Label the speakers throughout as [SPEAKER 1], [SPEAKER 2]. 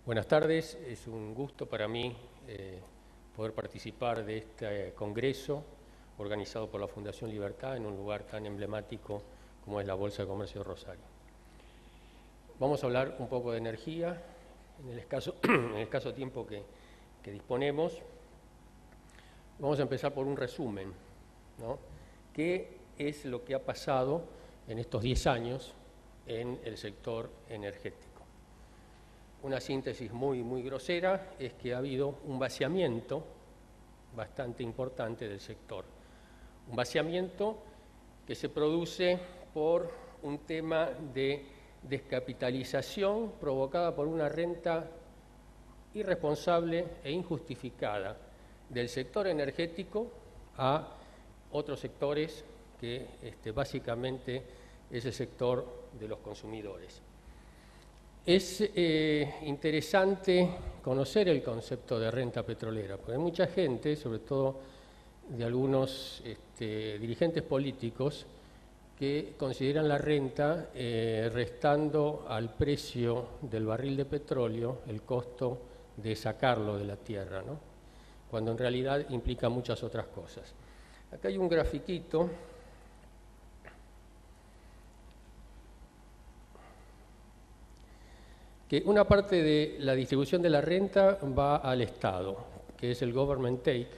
[SPEAKER 1] Buenas tardes, es un gusto para mí poder participar de este congreso organizado por la Fundación Libertad en un lugar tan emblemático como es la Bolsa de Comercio de Rosario. Vamos a hablar un poco de energía en el escaso tiempo que disponemos. Vamos a empezar por un resumen, ¿no? ¿Qué es lo que ha pasado en estos 10 años en el sector energético? Una síntesis muy grosera es que ha habido un vaciamiento bastante importante del sector. Un vaciamiento que se produce por un tema de descapitalización provocada por una renta irresponsable e injustificada del sector energético a otros sectores que básicamente es el sector de los consumidores. Es interesante conocer el concepto de renta petrolera, porque hay mucha gente, sobre todo de algunos dirigentes políticos, que consideran la renta restando al precio del barril de petróleo el costo de sacarlo de la tierra, ¿no? Cuando en realidad implica muchas otras cosas. Acá hay un grafiquito que una parte de la distribución de la renta va al Estado, que es el government take,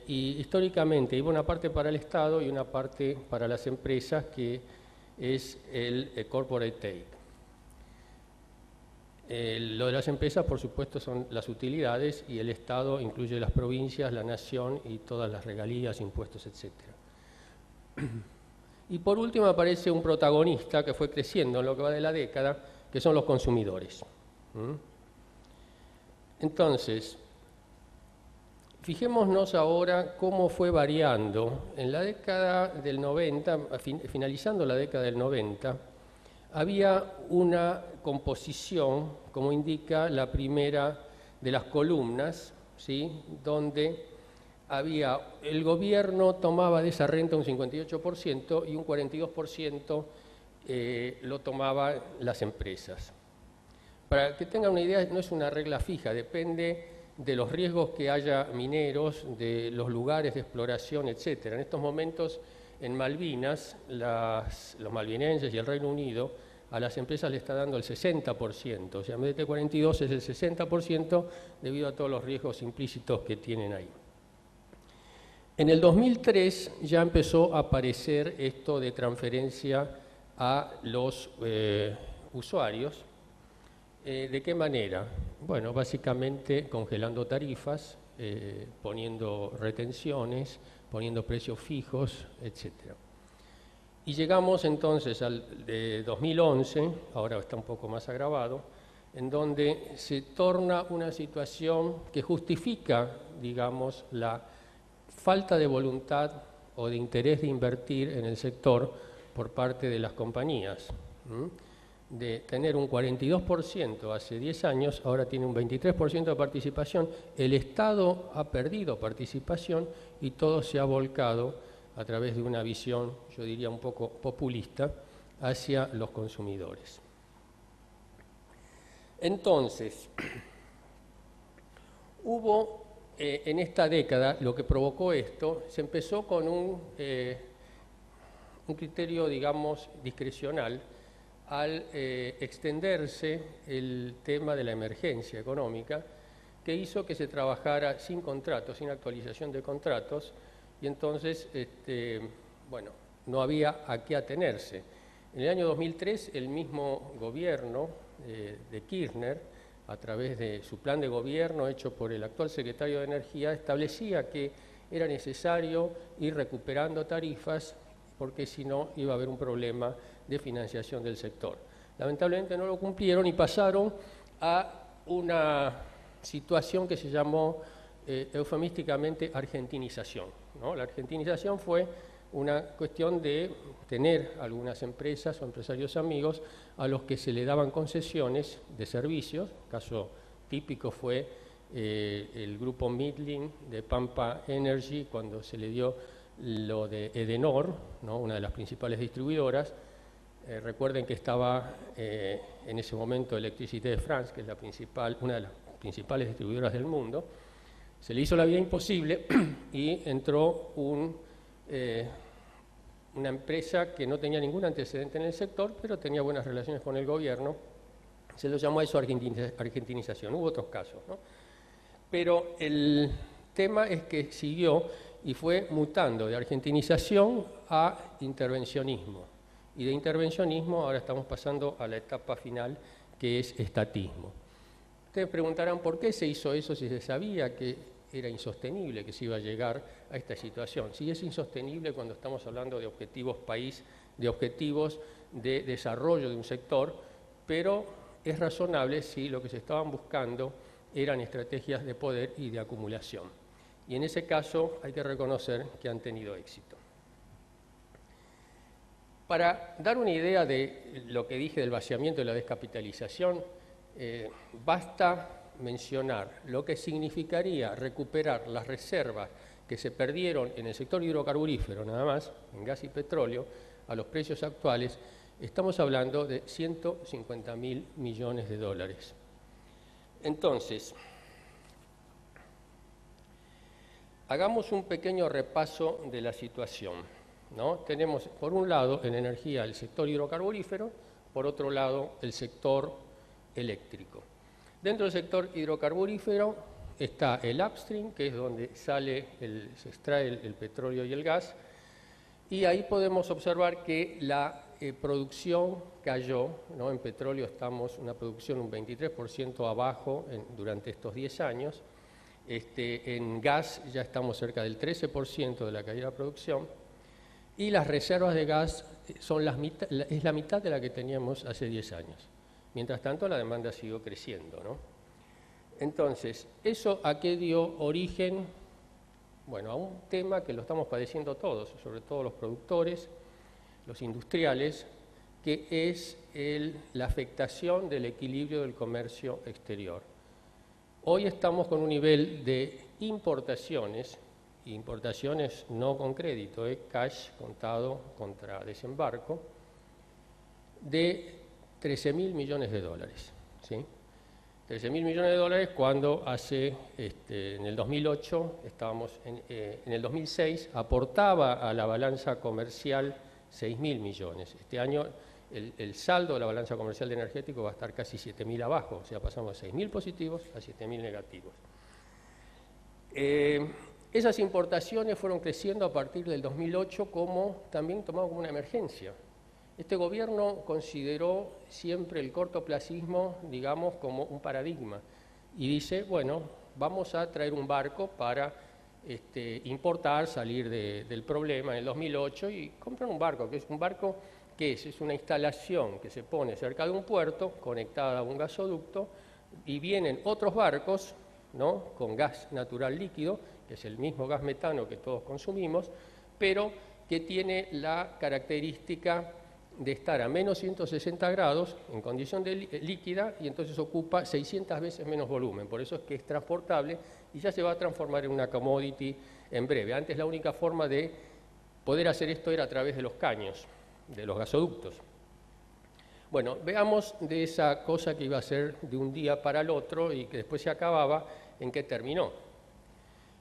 [SPEAKER 1] y históricamente iba una parte para el Estado y una parte para las empresas, que es el corporate take. Lo de las empresas, por supuesto, son las utilidades, y el Estado incluye las provincias, la nación y todas las regalías, impuestos, etc. Y por último aparece un protagonista que fue creciendo en lo que va de la década, que son los consumidores. Entonces, fijémonos ahora cómo fue variando. En la década del 90, finalizando la década del 90, había una composición, como indica la primera de las columnas, ¿sí?, donde el gobierno tomaba de esa renta un 58% y un 42% lo tomaban las empresas. Para que tengan una idea, no es una regla fija, depende de los riesgos que haya mineros, de los lugares de exploración, etc. En estos momentos, en Malvinas, los malvinenses y el Reino Unido, a las empresas le está dando el 60%, o sea, en vez de 42 es el 60% debido a todos los riesgos implícitos que tienen ahí. En el 2003 ya empezó a aparecer esto de transferencia a los usuarios. ¿De qué manera? Bueno, básicamente congelando tarifas, poniendo retenciones, poniendo precios fijos, etc. Y llegamos entonces al de 2011, ahora está un poco más agravado, en donde se torna una situación que justifica, digamos, la falta de voluntad o de interés de invertir en el sector por parte de las compañías. De tener un 42% hace 10 años, ahora tiene un 23% de participación. El Estado ha perdido participación y todo se ha volcado a través de una visión, yo diría, un poco populista hacia los consumidores. Entonces, hubo en esta década, lo que provocó esto, se empezó con un criterio, digamos, discrecional, al extenderse el tema de la emergencia económica, que hizo que se trabajara sin contratos, sin actualización de contratos, y entonces, bueno, no había a qué atenerse. En el año 2003, el mismo gobierno de Kirchner, a través de su plan de gobierno hecho por el actual secretario de Energía, establecía que era necesario ir recuperando tarifas, porque si no iba a haber un problema de financiación del sector. Lamentablemente no lo cumplieron y pasaron a una situación que se llamó eufemísticamente argentinización, ¿no? La argentinización fue una cuestión de tener algunas empresas o empresarios amigos a los que se le daban concesiones de servicios. Caso típico fue el grupo Midland de Pampa Energy, cuando se le dio lo de Edenor, ¿no?, una de las principales distribuidoras, Recuerden que estaba en ese momento Electricité de France, que es una de las principales distribuidoras del mundo. Se le hizo la vida imposible y entró una empresa que no tenía ningún antecedente en el sector, pero tenía buenas relaciones con el gobierno. Se lo llamó a eso argentinización. Hubo otros casos, ¿no? Pero el tema es que siguió y fue mutando de argentinización a intervencionismo. Y de intervencionismo ahora estamos pasando a la etapa final, que es estatismo. Ustedes preguntarán por qué se hizo eso si se sabía que era insostenible, que se iba a llegar a esta situación. Si es insostenible cuando estamos hablando de objetivos país, de objetivos de desarrollo de un sector, pero es razonable si lo que se estaban buscando eran estrategias de poder y de acumulación. Y en ese caso hay que reconocer que han tenido éxito. Para dar una idea de lo que dije del vaciamiento y la descapitalización, basta mencionar lo que significaría recuperar las reservas que se perdieron en el sector hidrocarburífero, nada más, en gas y petróleo, a los precios actuales. Estamos hablando de 150.000 millones de dólares. Entonces, hagamos un pequeño repaso de la situación, ¿no? Tenemos, por un lado, en energía el sector hidrocarburífero, por otro lado, el sector eléctrico. Dentro del sector hidrocarburífero está el upstream, que es donde se extrae el petróleo y el gas, y ahí podemos observar que la producción cayó, ¿no? En petróleo estamos una producción un 23% abajo durante estos 10 años. En gas ya estamos cerca del 13% de la caída de la producción, y las reservas de gas es la mitad de la que teníamos hace 10 años. Mientras tanto, la demanda siguió creciendo, ¿no? Entonces, ¿eso a qué dio origen? Bueno, a un tema que lo estamos padeciendo todos, sobre todo los productores, los industriales, que es la afectación del equilibrio del comercio exterior. Hoy estamos con un nivel de importaciones no con crédito, cash contado contra desembarco, de 13.000 millones de dólares, ¿sí? 13.000 millones de dólares cuando en el 2008, en el 2006, aportaba a la balanza comercial 6.000 millones. Este año el saldo de la balanza comercial de energético va a estar casi 7.000 abajo, o sea, pasamos de 6.000 positivos a 7.000 negativos. Esas importaciones fueron creciendo a partir del 2008 también tomado como una emergencia. Este gobierno consideró siempre el cortoplacismo, digamos, como un paradigma, y dice, bueno, vamos a traer un barco para importar, salir del problema en el 2008, y compran un barco, que es un barco que es una instalación que se pone cerca de un puerto, conectada a un gasoducto, y vienen otros barcos, ¿no?, con gas natural líquido, que es el mismo gas metano que todos consumimos, pero que tiene la característica de estar a menos 160 grados en condición de líquida, y entonces ocupa 600 veces menos volumen. Por eso es que es transportable y ya se va a transformar en una commodity en breve. Antes la única forma de poder hacer esto era a través de los caños, de los gasoductos. Bueno, veamos de esa cosa que iba a ser de un día para el otro y que después se acababa, en qué terminó.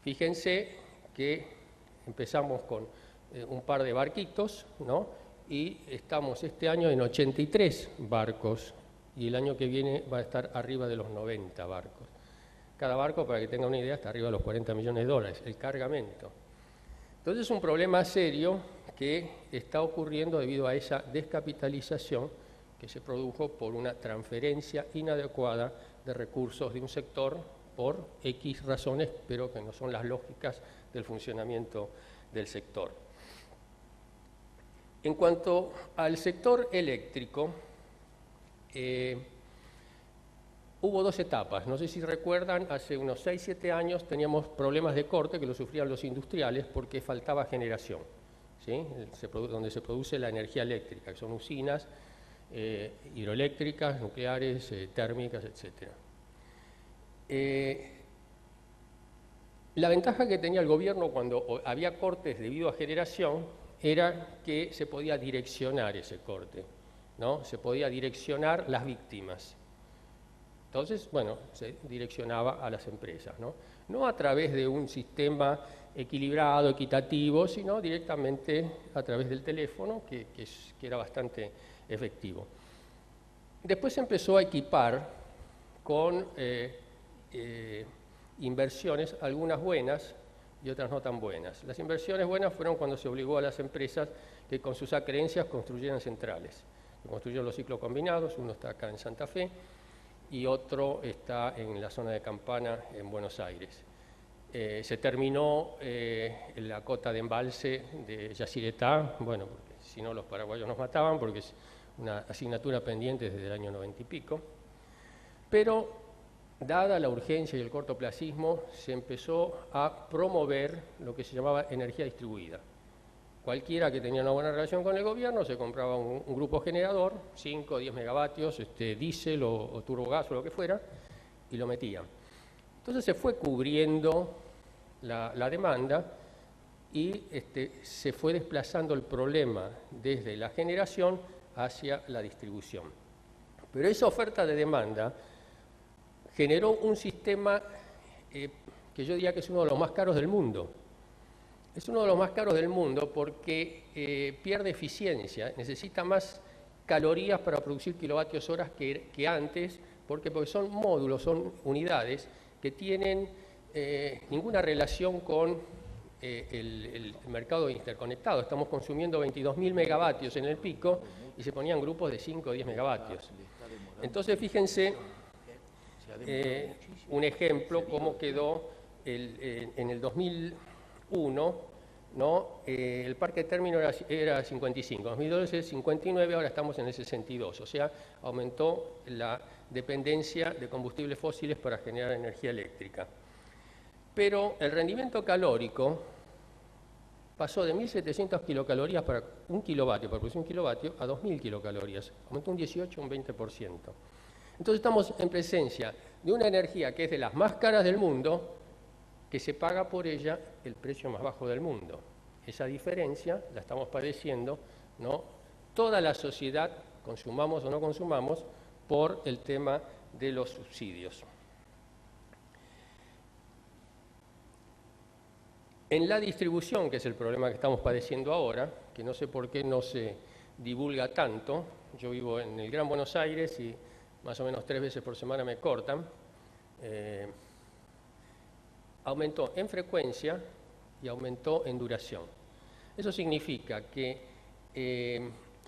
[SPEAKER 1] Fíjense que empezamos con un par de barquitos, ¿no?, y estamos este año en 83 barcos, y el año que viene va a estar arriba de los 90 barcos. Cada barco, para que tenga una idea, está arriba de los 40 millones de dólares, el cargamento. Entonces es un problema serio que está ocurriendo debido a esa descapitalización que se produjo por una transferencia inadecuada de recursos de un sector por X razones, pero que no son las lógicas del funcionamiento del sector. En cuanto al sector eléctrico, hubo dos etapas. No sé si recuerdan, hace unos 6-7 años teníamos problemas de corte que lo sufrían los industriales porque faltaba generación, ¿sí?, donde se produce la energía eléctrica, que son usinas hidroeléctricas, nucleares, térmicas, etc. La ventaja que tenía el gobierno cuando había cortes debido a generación era que se podía direccionar ese corte. ¿no? Se podía direccionar las víctimas. Entonces, bueno, se direccionaba a las empresas, ¿no? No a través de un sistema equilibrado, equitativo, sino directamente a través del teléfono, que era bastante efectivo. Después se empezó a equipar con inversiones, algunas buenas y otras no tan buenas. Las inversiones buenas fueron cuando se obligó a las empresas que con sus acreencias construyeran centrales. Se construyeron los ciclos combinados, uno está acá en Santa Fe y otro está en la zona de Campana, en Buenos Aires. Se terminó la cota de embalse de Yacyretá, bueno, porque si no los paraguayos nos mataban, porque es una asignatura pendiente desde el año 90 y pico. Pero, dada la urgencia y el cortoplacismo, se empezó a promover lo que se llamaba energía distribuida. Cualquiera que tenía una buena relación con el gobierno se compraba un grupo generador, 5 o 10 megavatios, diésel o turbogás o lo que fuera, y lo metía. Entonces se fue cubriendo la demanda y se fue desplazando el problema desde la generación hacia la distribución. Pero esa oferta de demanda generó un sistema que yo diría que es uno de los más caros del mundo. Es uno de los más caros del mundo porque pierde eficiencia, necesita más calorías para producir kilovatios horas que antes, porque son módulos, son unidades que tienen ninguna relación con el mercado interconectado. Estamos consumiendo 22.000 megavatios en el pico y se ponían grupos de 5 o 10 megavatios. Entonces, fíjense un ejemplo, cómo quedó en el 2001, ¿no? El parque de término era 55, en 2012 es 59, ahora estamos en el 62, o sea, aumentó la dependencia de combustibles fósiles para generar energía eléctrica. Pero el rendimiento calórico pasó de 1.700 kilocalorías para un kilovatio, para producir un kilovatio, a 2.000 kilocalorías, aumentó un 18 o un 20%. Entonces estamos en presencia de una energía que es de las más caras del mundo, que se paga por ella el precio más bajo del mundo. Esa diferencia la estamos padeciendo, ¿no? Toda la sociedad, consumamos o no consumamos, por el tema de los subsidios. En la distribución, que es el problema que estamos padeciendo ahora, que no sé por qué no se divulga tanto, yo vivo en el Gran Buenos Aires y más o menos 3 veces por semana me cortan, aumentó en frecuencia y aumentó en duración. Eso significa que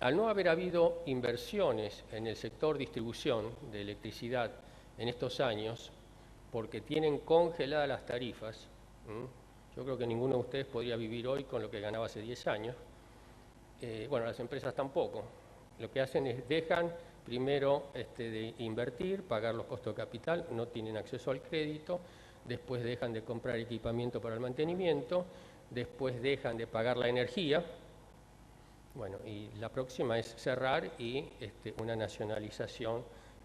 [SPEAKER 1] al no haber habido inversiones en el sector distribución de electricidad en estos años, porque tienen congeladas las tarifas, yo creo que ninguno de ustedes podría vivir hoy con lo que ganaba hace 10 años, bueno, las empresas tampoco. Lo que hacen es dejan primero de invertir, pagar los costos de capital, no tienen acceso al crédito, después dejan de comprar equipamiento para el mantenimiento, después dejan de pagar la energía, bueno, y la próxima es cerrar y una nacionalización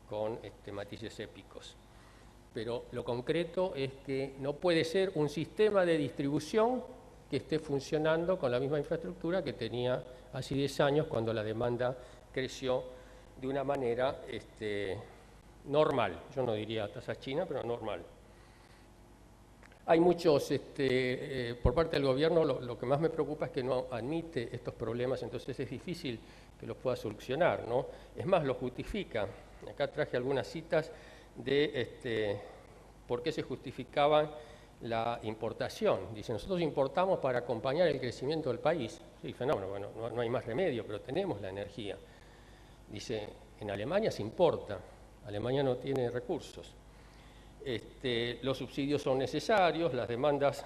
[SPEAKER 1] con matices épicos. Pero lo concreto es que no puede ser un sistema de distribución que esté funcionando con la misma infraestructura que tenía hace 10 años cuando la demanda creció de una manera normal. Yo no diría tasa china, pero normal. Hay muchos, por parte del gobierno, lo que más me preocupa es que no admite estos problemas, entonces es difícil que los pueda solucionar, ¿no? Es más, lo justifica. Acá traje algunas citas de por qué se justificaba la importación. Dice, nosotros importamos para acompañar el crecimiento del país. Sí, fenómeno, bueno, no hay más remedio, pero tenemos la energía. Dice, en Alemania se importa, Alemania no tiene recursos. Los subsidios son necesarios, las demandas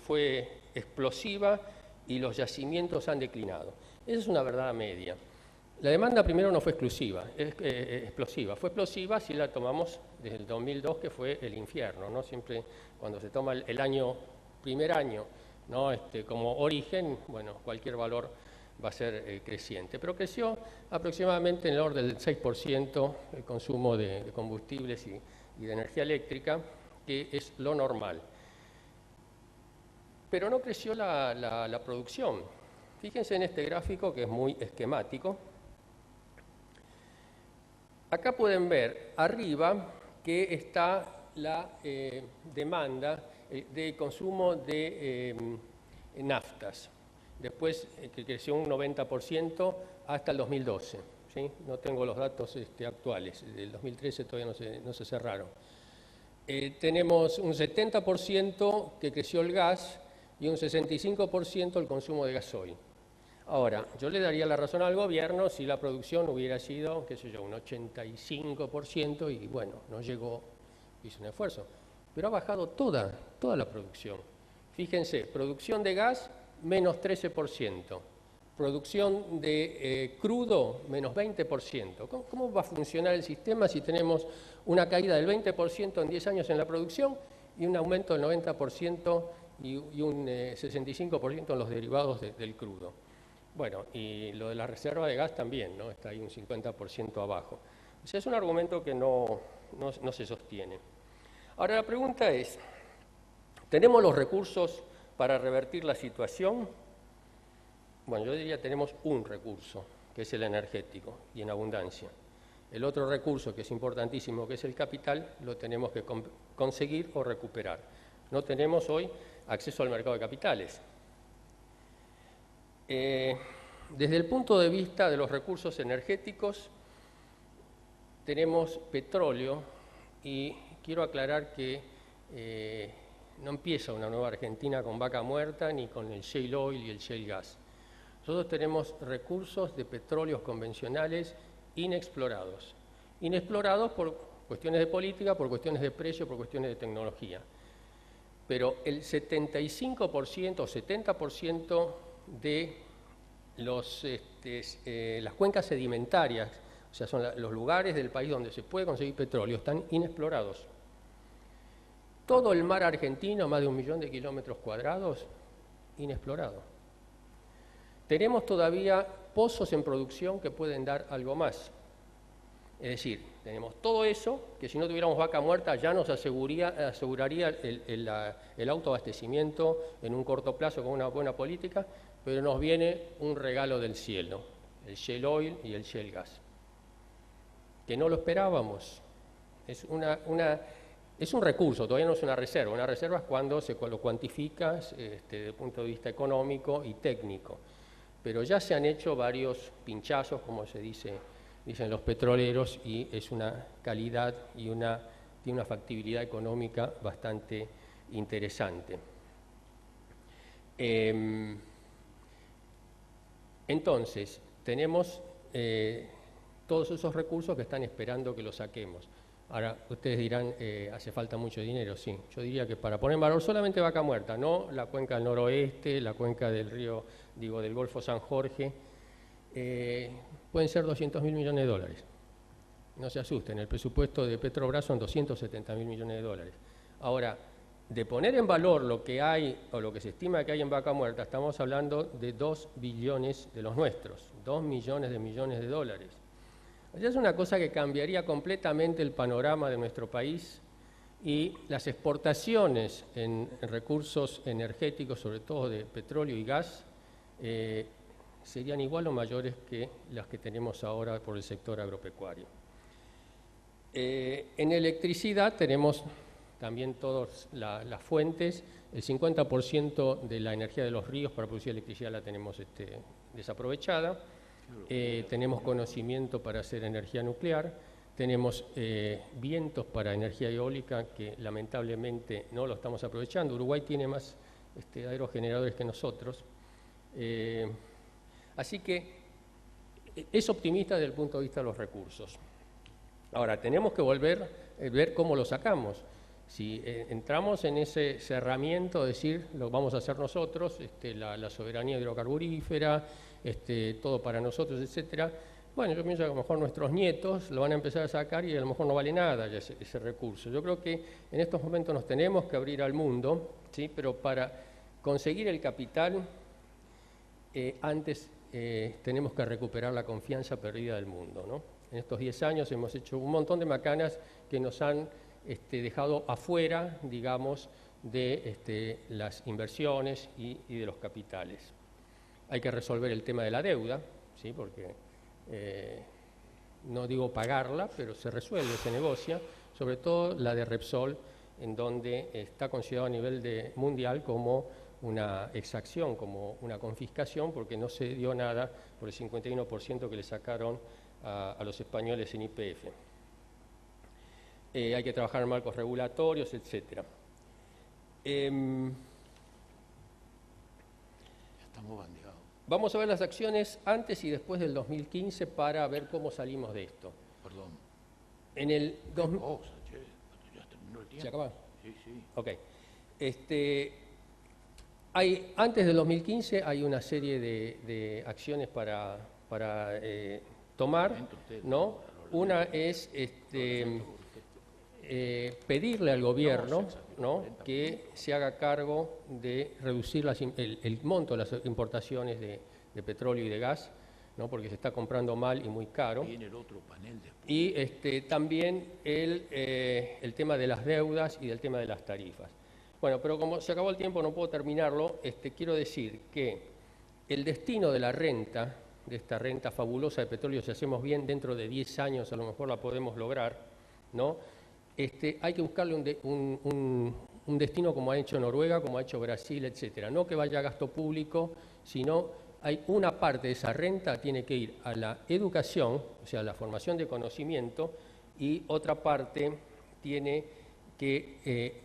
[SPEAKER 1] fue explosiva y los yacimientos han declinado. Esa es una verdad media. La demanda primero no fue explosiva, fue explosiva si la tomamos desde el 2002, que fue el infierno, ¿no? Siempre cuando se toma el primer año, ¿no? Como origen, bueno, cualquier valor va a ser creciente, pero creció aproximadamente en el orden del 6% el consumo de combustibles y de energía eléctrica, que es lo normal. Pero no creció la producción. Fíjense en este gráfico que es muy esquemático. Acá pueden ver arriba que está la demanda de consumo de naftas. Después que creció un 90% hasta el 2012. ¿Sí? No tengo los datos actuales, del 2013 todavía no se cerraron. Tenemos un 70% que creció el gas y un 65% el consumo de gasoil. Ahora, yo le daría la razón al gobierno si la producción hubiera sido, qué sé yo, un 85% y bueno, no llegó, hizo un esfuerzo. Pero ha bajado toda la producción. Fíjense, producción de gas menos 13%, producción de crudo menos 20%. ¿Cómo va a funcionar el sistema si tenemos una caída del 20% en 10 años en la producción y un aumento del 90% y un 65% en los derivados del crudo? Bueno, y lo de la reserva de gas también, ¿no? Está ahí un 50% abajo. O sea, es un argumento que no se sostiene. Ahora, la pregunta es, ¿tenemos los recursos para revertir la situación? Bueno, yo diría tenemos un recurso, que es el energético, y en abundancia. El otro recurso, que es importantísimo, que es el capital, lo tenemos que conseguir o recuperar. No tenemos hoy acceso al mercado de capitales. Desde el punto de vista de los recursos energéticos, tenemos petróleo y quiero aclarar que no empieza una nueva Argentina con Vaca Muerta ni con el shale oil y el shale gas. Nosotros tenemos recursos de petróleos convencionales inexplorados. Inexplorados por cuestiones de política, por cuestiones de precio, por cuestiones de tecnología. Pero el 75% o 70% de las cuencas sedimentarias, o sea, son los lugares del país donde se puede conseguir petróleo, están inexplorados. Todo el mar argentino, más de 1 millón de kilómetros cuadrados, inexplorado. Tenemos todavía pozos en producción que pueden dar algo más. Es decir, tenemos todo eso, que si no tuviéramos Vaca Muerta ya nos aseguraría el autoabastecimiento en un corto plazo con una buena política, pero nos viene un regalo del cielo, el shale oil y el shale gas, que no lo esperábamos. Es un recurso, todavía no es una reserva. Una reserva es cuando lo cuantificas desde el punto de vista económico y técnico. Pero ya se han hecho varios pinchazos, como dicen los petroleros, y es una calidad y tiene una factibilidad económica bastante interesante. Entonces, tenemos todos esos recursos que están esperando que los saquemos. Ahora, ustedes dirán, hace falta mucho dinero, sí. Yo diría que para poner en valor solamente Vaca Muerta, no la cuenca del noroeste, la cuenca del río, del Golfo San Jorge, pueden ser 200.000 millones de dólares. No se asusten, el presupuesto de Petrobras son 270.000 millones de dólares. Ahora, de poner en valor lo que hay, o lo que se estima que hay en Vaca Muerta, estamos hablando de 2 billones de los nuestros, 2 millones de dólares. O sea, es una cosa que cambiaría completamente el panorama de nuestro país y las exportaciones en recursos energéticos, sobre todo de petróleo y gas, serían igual o mayores que las que tenemos ahora por el sector agropecuario. En electricidad tenemos también todas las fuentes. El 50% de la energía de los ríos para producir electricidad la tenemos desaprovechada. Tenemos conocimiento para hacer energía nuclear, tenemos vientos para energía eólica que lamentablemente no lo estamos aprovechando. Uruguay tiene más aerogeneradores que nosotros. Así que es optimista desde el punto de vista de los recursos. Ahora, tenemos que ver cómo lo sacamos. Si entramos en ese cerramiento, es decir, lo vamos a hacer nosotros, la soberanía hidrocarburífera, todo para nosotros, etcétera. Bueno, yo pienso que a lo mejor nuestros nietos lo van a empezar a sacar y a lo mejor no vale nada ya ese recurso. Yo creo que en estos momentos nos tenemos que abrir al mundo, ¿sí? Pero para conseguir el capital, antes tenemos que recuperar la confianza perdida del mundo, ¿no? En estos 10 años hemos hecho un montón de macanas que nos han dejado afuera, digamos, de las inversiones y de los capitales. Hay que resolver el tema de la deuda, ¿sí? Porque no digo pagarla, pero se resuelve, se negocia, sobre todo la de Repsol, en donde está considerado a nivel mundial como una exacción, como una confiscación, porque no se dio nada por el 51% que le sacaron a los españoles en YPF. Hay que trabajar en marcos regulatorios, etc.
[SPEAKER 2] Estamos bandeados.
[SPEAKER 1] Vamos a ver las acciones antes y después del 2015 para ver cómo salimos de esto.
[SPEAKER 2] Perdón.
[SPEAKER 1] En el...
[SPEAKER 2] Ya terminó el tiempo.
[SPEAKER 1] ¿Se acaba?
[SPEAKER 2] Sí, sí.
[SPEAKER 1] Ok. Antes del 2015 hay una serie de acciones para tomar, ¿no? Una es pedirle al gobierno, ¿no?, que se haga cargo de reducir el monto de las importaciones de petróleo y de gas, ¿no?, porque se está comprando mal y muy caro.
[SPEAKER 2] Viene el otro panel después.
[SPEAKER 1] Y también el tema de las deudas y del tema de las tarifas. Bueno, pero como se acabó el tiempo no puedo terminarlo, quiero decir que el destino de la renta, de esta renta fabulosa de petróleo, si hacemos bien, dentro de 10 años a lo mejor la podemos lograr, ¿no? Hay que buscarle un destino como ha hecho Noruega, como ha hecho Brasil, etcétera. No que vaya a gasto público, sino hay una parte de esa renta tiene que ir a la educación, o sea, a la formación de conocimiento, y otra parte tiene que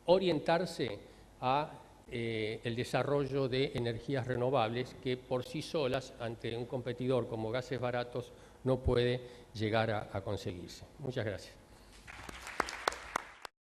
[SPEAKER 1] orientarse a el desarrollo de energías renovables que por sí solas, ante un competidor como gases baratos, no puede llegar a conseguirse. Muchas gracias.